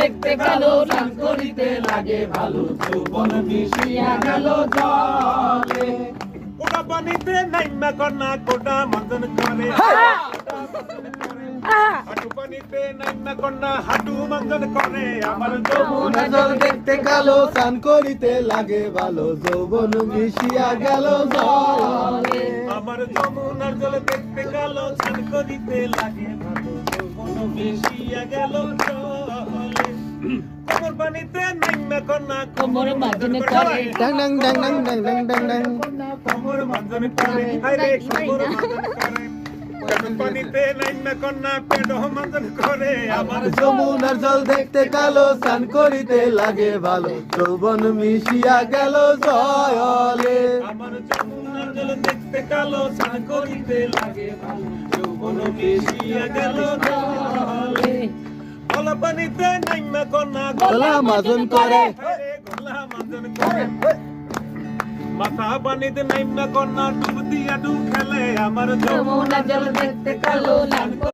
দেখতে কালো স্নান করিতে লাগে ভালো যৌবন মিশিয়া গেল জলে কোটা পানিতে নাইমা কন্যা কোটা মন্দন করে হাঁটু পানিতে নাইমা কন্যা হাঁটু মন্দন করে আমার যমুনা জল দেখতে কালো স্নান করিতে লাগে ভালো যৌবন মিশিয়া গেল জলে আমার যমুনার জল দেখতে কালো স্নান করিতে লাগে ভালো যৌবন মিশিয়া গেল জলে কোমর পানিতে নাইমা কন্যা কোমর মন্দন করে ডাং ডাং ডাং ডাং ডাং ডাং ডাং ডাং কোমর মন্দন করে আরে কোমর মন্দন করে পেট পানিতে নাইমা কন্যা পেট মন্দন করে আমার যমুনার জল দেখতে কালো স্নান করিতে লাগে ভালো যৌবন মিশিয়া গেল জলে আমার যমুনার জল দেখতে কালো স্নান করিতে লাগে ভালো যৌবন মিশিয়া গেল জলে গলা পানিতে নাইমা কন্যা গলা মাজন করে আরে গলা মন্দন করে মাথা পানিতে নাইমা কন্যা ডুব দিয়া ডুব খেলে আমার যমুনা জল দেখতে কালো স্নান